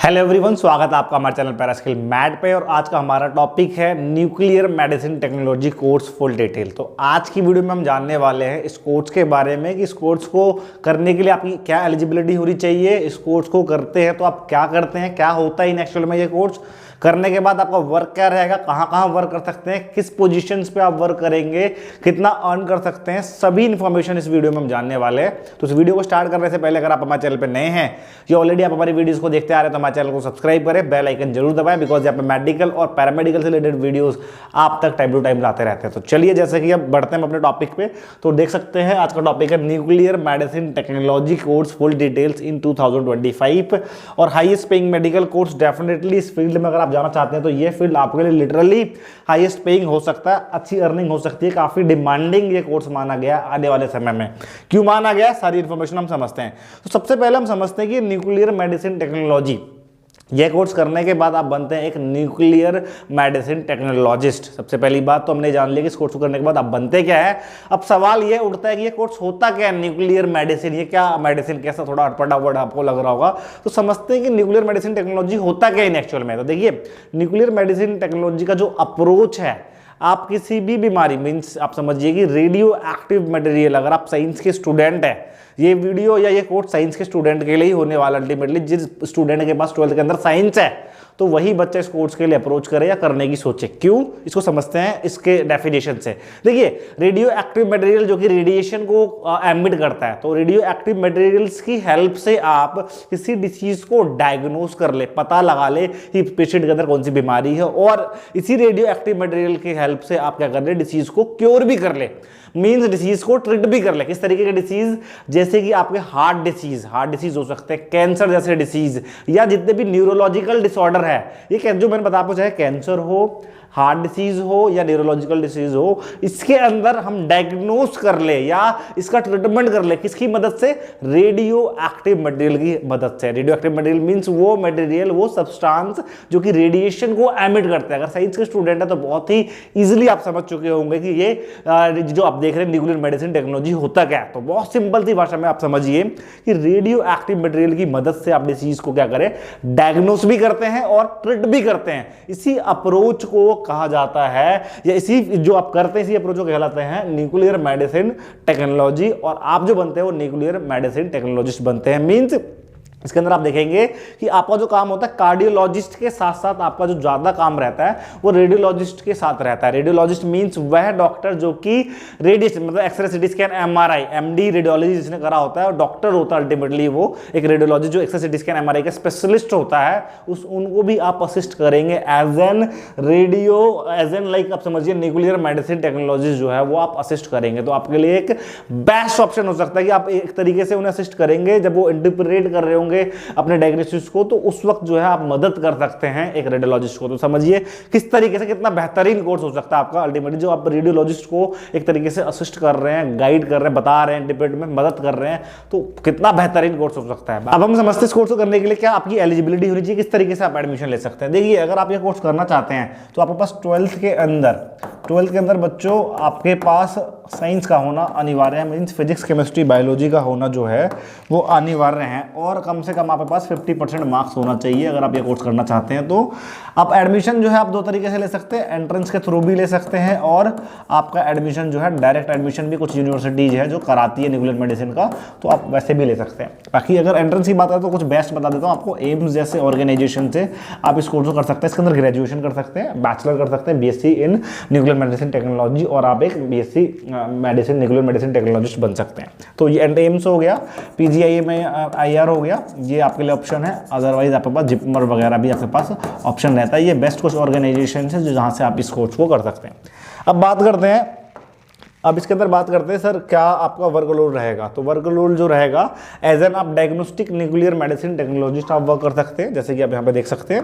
Hello everyone, स्वागत है आपका हमारे चैनल पैरास्किल मैट पे। और आज का हमारा टॉपिक है nuclear medicine technology course full detail. तो आज की वीडियो में हम जानने वाले हैं इस कोर्स के बारे में कि इस कोर्स को करने के लिए आपकी क्या एलिजिबिलिटी होनी चाहिए, इस कोर्स को करते हैं तो आप क्या करते हैं, क्या होता है इन एक्चुअल में ये कोर्स, करने के बाद आपका वर्क क्या रहेगा, कहाँ वर्क कर सकते हैं, किस पोजीशंस पे आप वर्क करेंगे, कितना अर्न कर सकते हैं, सभी इन्फॉर्मेशन इस वीडियो में हम जानने वाले हैं। तो इस वीडियो को स्टार्ट करने से पहले अगर आप हमारे चैनल पे नए हैं या ऑलरेडी आप हमारी वीडियोस को देखते आ रहे हैं तो हमारे चैनल को सब्सक्राइब करें, बेल आइकन जरूर दबाएं, बिकॉज यहाँ पे मेडिकल और पैरामेडिकल से रिलेटेड वीडियोस आप तक टाइम टू टाइम लाते रहते हैं। तो चलिए जैसे कि अब बढ़ते हैं अपने टॉपिक पे। तो देख सकते हैं आज का टॉपिक है nuclear medicine technology course full details in 2025 और highest paying medical course. Definitely इस फील्ड में अगर आप जाना चाहते हैं तो ये फील्ड आपके लिए लिटरली हाईएस्ट पेइंग हो सकता है, अच्छी अर्निंग हो सकती है, काफी डिमांडिंग ये कोर्स माना गया आने वाले समय में। क्यों माना गया, सारी इंफॉर्मेशन हम समझते हैं। तो सबसे पहले हम समझते हैं कि न्यूक्लियर मेडिसिन टेक्नोलॉजी, यह कोर्स करने के बाद आप बनते हैं एक न्यूक्लियर मेडिसिन टेक्नोलॉजिस्ट। सबसे पहली बात तो हमने जान लिया कि इस कोर्स को करने के बाद आप बनते क्या है। अब सवाल ये उठता है कि ये कोर्स होता क्या है, न्यूक्लियर मेडिसिन, ये क्या मेडिसिन, कैसा थोड़ा अटपटा वर्ड आपको लग रहा होगा। तो समझते हैं कि न्यूक्लियर मेडिसिन टेक्नोलॉजी होता क्या इन एक्चुअल में। तो देखिए, न्यूक्लियर मेडिसिन टेक्नोलॉजी का जो अप्रोच है, आप किसी भी बीमारी, मीन्स आप समझिए कि रेडियो एक्टिव मटेरियल, अगर आप साइंस के स्टूडेंट हैं, ये वीडियो या ये कोर्स साइंस के स्टूडेंट के लिए ही होने वाला। अल्टीमेटली जिस स्टूडेंट के पास 12th के अंदर साइंस है तो वही बच्चा इस कोर्स के लिए अप्रोच करे या करने की सोचे। क्यों, इसको समझते हैं इसके डेफिनेशन से। देखिए, रेडियो एक्टिव मटेरियल जो कि रेडिएशन को एमिट करता है, तो रेडियो एक्टिव मटेरियल्स की हेल्प से आप किसी डिसीज को डायग्नोस कर ले, पता लगा ले कि पेशेंट के अंदर कौन सी बीमारी है, और इसी रेडियो एक्टिव मटेरियल की हेल्प से आप क्या कर ले, डिसीज को क्योर भी कर ले, मीन्स डिसीज को ट्रीट भी कर ले। किस तरीके के डिसीज, जैसे कि आपके हार्ट डिसीज हो सकते हैं, कैंसर जैसे डिसीज, या जितने भी न्यूरोलॉजिकल डिसऑर्डर है, ये जो मैंने बता, आपको चाहे कैंसर हो, हार्ट डिसीज हो या न्यूरोलॉजिकल डिसीज हो, इसके अंदर हम डायग्नोस कर ले या इसका ट्रीटमेंट कर ले, किसकी मदद से, रेडियो एक्टिव मटेरियल की मदद से। रेडियो एक्टिव मटेरियल मींस वो मटेरियल, वो सब्सटेंस जो कि रेडिएशन को एमिट करते हैं। अगर साइंस के स्टूडेंट है तो बहुत ही इजीली आप समझ चुके होंगे कि ये जो आप देख रहे हैं न्यूक्लियर मेडिसिन टेक्नोलॉजी होता क्या है। तो बहुत सिंपल सी भाषा में आप समझिए कि रेडियो एक्टिव मटेरियल की मदद से आप डिसीज को क्या करें, डायग्नोस भी करते हैं और ट्रीट भी करते हैं। इसी अप्रोच को कहा जाता है, या इसी जो आप करते हैं इसी अप्रोच को कहलाते हैं न्यूक्लियर मेडिसिन टेक्नोलॉजी। और आप जो बनते हैं वो न्यूक्लियर मेडिसिन टेक्नोलॉजिस्ट बनते हैं। मींस इसके अंदर आप देखेंगे कि आपका जो काम होता है कार्डियोलॉजिस्ट के साथ साथ आपका जो ज्यादा काम रहता है वो रेडियोलॉजिस्ट के साथ रहता है। रेडियोलॉजिस्ट मींस वह डॉक्टर जो कि रेडिएशन, मतलब x ray, CT scan, MRI, MD radiology जिसने करा होता है, और डॉक्टर होता है अल्टीमेटली वो एक रेडियोलॉजिस्ट जो एक्सरे, सीटी स्कैन, एमआरआई का स्पेशलिस्ट होता है, उनको भी आप असिस्ट करेंगे as an radio, as an like आप समझिए न्यूक्लियर मेडिसिन टेक्नोलॉजिस्ट जो है वो आप असिस्ट करेंगे। तो आपके लिए एक बेस्ट ऑप्शन हो सकता है कि आप एक तरीके से उन्हें असिस्ट करेंगे जब वो इंटरप्रेट कर रहे होंगे अपने डायग्नोसिस को, तो उस वक्त जो है आप मदद कर सकते हैं एक रेडियोलॉजिस्ट को। तो समझिए किस तरीके से कितना बेहतरीन कोर्स हो सकता है आपका। अल्टीमेटली जो आप रेडियोलॉजिस्ट को एक तरीके से असिस्ट कर रहे हैं, गाइड कर रहे हैं, बता रहे हैं, डिबेट में मदद कर रहे हैं, तो कितना बेहतरीन कोर्स हो सकता है। अब हम समझते हैं इस कोर्स को करने के लिए क्या आपकी एलिजिबिलिटी होनी चाहिए, किस तरीके से आप एडमिशन ले सकते हैं। देखिए, अगर आप ये कोर्स करना चाहते हैं तो आपके पास 12th के अंदर बच्चों आपके पास साइंस का होना अनिवार्य है। मीन्स फिजिक्स, केमिस्ट्री, बायोलॉजी का होना जो है वो अनिवार्य है, और कम से कम आपके पास 50% मार्क्स होना चाहिए अगर आप ये कोर्स करना चाहते हैं। तो आप एडमिशन जो है आप दो तरीके से ले सकते हैं, एंट्रेंस के थ्रू भी ले सकते हैं, और आपका एडमिशन जो है डायरेक्ट एडमिशन भी कुछ यूनिवर्सिटीज है जो कराती है न्यूक्लियर मेडिसिन का, तो आप वैसे भी ले सकते हैं। बाकी अगर एंट्रेंस की बात है तो कुछ बेस्ट बता देता हूँ आपको। एम्स जैसे ऑर्गेनाइजेशन से आप इस कोर्स को कर सकते हैं। इसके अंदर ग्रेजुएशन कर सकते हैं, बैचलर कर सकते हैं, BSc in nuclear medicine technology, और आप एक BSc medicine, nuclear medicine technologist बन सकते हैं। तो ये एम्स हो गया, पीजीआई में आईआर हो गया, ये आपके लिए ऑप्शन है। अदरवाइज आपके पास जिपमर वगैरह भी आपके पास ऑप्शन रहता है। ये बेस्ट कुछ ऑर्गेनाइजेशन है जो जहाँ से आप इस कोर्स को कर सकते हैं। अब बात करते हैं, अब इसके अंदर बात करते हैं सर क्या आपका वर्कलोड रहेगा। तो वर्कलोड जो रहेगा, एज एन आप डायग्नोस्टिक न्यूक्लियर मेडिसिन टेक्नोलॉजिस्ट आप वर्क कर सकते हैं, जैसे कि आप यहाँ पे देख सकते हैं।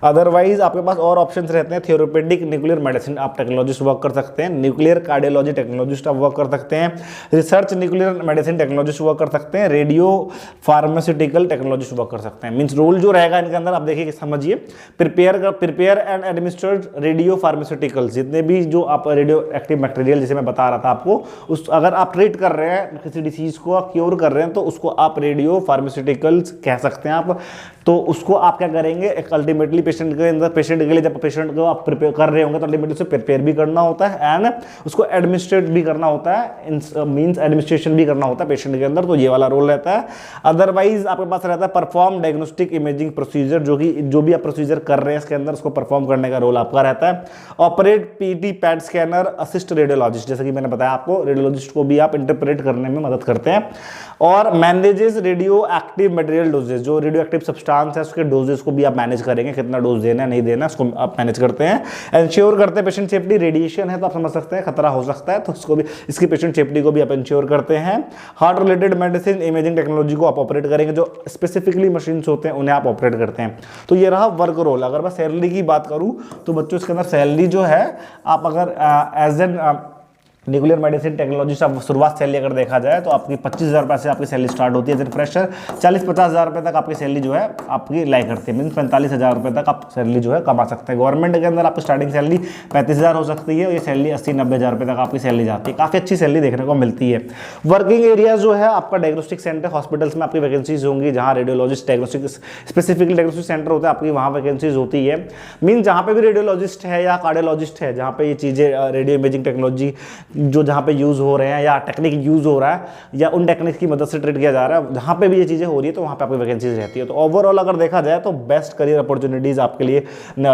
अदरवाइज आपके पास और ऑप्शंस रहते हैं, थ्योरेपेटिक न्यूक्लियर मेडिसिन आप टेक्नोलॉजिस्ट वर्क कर सकते हैं, न्यूक्लियर कार्डियोलॉजी टेक्नोलॉजिस्ट आप वर्क कर सकते हैं, research nuclear medicine technologist work कर सकते हैं, रेडियो फार्मास्यूटिकल टेक्नोलॉजिस्ट वर्क कर सकते हैं। मीन्स रोल जो रहेगा इनके अंदर आप देखिए, समझिए, prepare and administered radio pharmaceuticals, जितने भी जो आप रेडियो एक्टिव मटेरियल जिसे मैं बता रहा रहा था आपको, उस अगर आप ट्रीट कर रहे हैं किसी डिसीज को, क्योर कर रहे हैं, तो उसको आप रेडियो फार्मास्यूटिकल्स कह सकते हैं आप। तो उसको आप क्या करेंगे, एक अल्टीमेटली पेशेंट के अंदर, पेशेंट के लिए जब पेशेंट को आप प्रिपेयर कर रहे होंगे तो अल्टीमेटली उसे प्रिपेयर भी करना होता है एंड उसको एडमिनिस्ट्रेट भी करना होता है, मींस एडमिनिस्ट्रेशन भी करना होता है पेशेंट के अंदर, तो ये वाला रोल रहता है। अदरवाइज आपके पास रहता है परफॉर्म डायग्नोस्टिक इमेजिंग प्रोसीजर, जो भी आप प्रोसीजर कर रहे हैं इसके अंदर उसको परफॉर्म करने का रोल आपका रहता है। Operate PT pad scanner, assist radiologist, जैसे कि मैंने बताया आपको, रेडियोलॉजिस्ट को भी आप इंटरप्रेट करने में मदद करते हैं। और manages radio active material doses, जो रेडियो एक्टिव सब्सटेंस है उसके डोजेज को भी आप मैनेज करेंगे, कितना डोज देना है नहीं देना उसको आप मैनेज करते हैं। इंश्योर करते हैं पेशेंट सेफ्टी, रेडिएशन है तो आप समझ सकते हैं खतरा हो सकता है, तो उसको भी, इसकी पेशेंट सेफ्टी को भी आप इंश्योर करते हैं। Heart related medicine imaging technology को आप ऑपरेट करेंगे, जो स्पेसिफिकली मशीन होते हैं उन्हें आप ऑपरेट करते हैं। तो ये रहा वर्क रोल। अगर मैं सैलरी की बात करूं तो बच्चों इसके अंदर सैलरी जो है, आप अगर as an nuclear medicine technology से शुरुआत सैलरी अगर देखा जाए तो आपकी 25,000 रुपये से आपकी सैलरी स्टार्ट होती है एज ए फ्रेशर। 40-50,000 रुपये तक आपकी सैलरी जो है आपकी लाई करती है, मीन 45,000 रुपये तक आप सैलरी जो है कमा सकते हैं। गवर्नमेंट के अंदर आपकी स्टार्टिंग सैलरी 35,000 हो सकती है और ये सैलरी 80-90,000 रुपये तक आपकी सैलरी जाती है, काफ़ी अच्छी सैलरी देखने को मिलती है। वर्किंग एरिया जो है आपका डायग्नोस्टिक सेंटर, हॉस्पिटल्स में आपकी वैकेंसीज होंगी जहाँ radiologist diagnostic specifically diagnostic centre होता है, आपकी वहाँ वैकेंसीज होती है। मीन जहाँ पे भी रेडियोलॉजिस्ट है या कार्डियोलॉजिस्ट है, जहाँ पे ये चीज़ें रेडियो इमेजिंग टेक्नोलॉजी जो जहाँ पे यूज़ हो रहे हैं या टेक्निक यूज़ हो रहा है या उन टेक्निक की मदद से ट्रीट किया जा रहा है, जहाँ पे भी ये चीज़ें हो रही है तो वहाँ पे आपकी वैकेंसीज रहती है। तो ओवरऑल अगर देखा जाए तो बेस्ट करियर अपॉर्चुनिटीज़ आपके लिए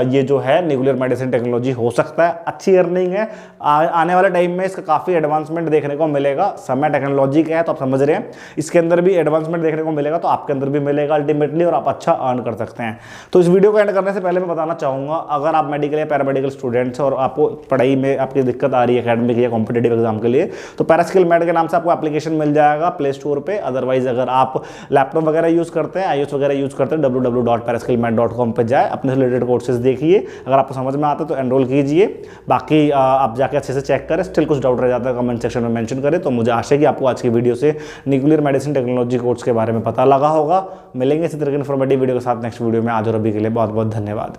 ये जो है न्यूक्लियर मेडिसिन टेक्नोलॉजी हो सकता है। अच्छी अर्निंग है, आने वाले टाइम में इसका काफ़ी एडवांसमेंट देखने को मिलेगा। समय टेक्नोलॉजी का है तो आप समझ रहे हैं, इसके अंदर भी एडवांसमेंट देखने को मिलेगा, तो आपके अंदर भी मिलेगा अल्टीमेटली और आप अच्छा अर्न कर सकते हैं। तो इस वीडियो को एंड करने से पहले मैं बताना चाहूँगा, अगर आप मेडिकल या पैरामेडिकल स्टूडेंट्स और आपको पढ़ाई में आपकी दिक्कत आ रही है एकेडमिक या कॉम्पिटेटिव एग्जाम के लिए, तो पैरास्किल मैड के नाम से आपको एप्लीकेशन मिल जाएगा प्ले स्टोर पे। अदरवाइज अगर आप लैपटॉप वगैरह यूज करते हैं, iOS वगैरह यूज करते हैं, www.paraskillmed.com पे जाए, अपने से रिलेटेड कोर्सेज देखिए, अगर आपको समझ में आता है तो एनरोल कीजिए। बाकी आप जाके अच्छे से चेक करें, स्टिल कुछ डाउट रह जाता है कमेंट सेक्शन में मेंशन करें। तो मुझे आशा है कि आपको आज की वीडियो से न्यूक्लियर मेडिसिन टेक्नोलॉजी कोर्स के बारे में पता लगा होगा। मिलेंगे इसी तरह के इन्फॉर्मेटिव वीडियो के साथ नेक्स्ट वीडियो में। आज और अभी के लिए बहुत बहुत धन्यवाद।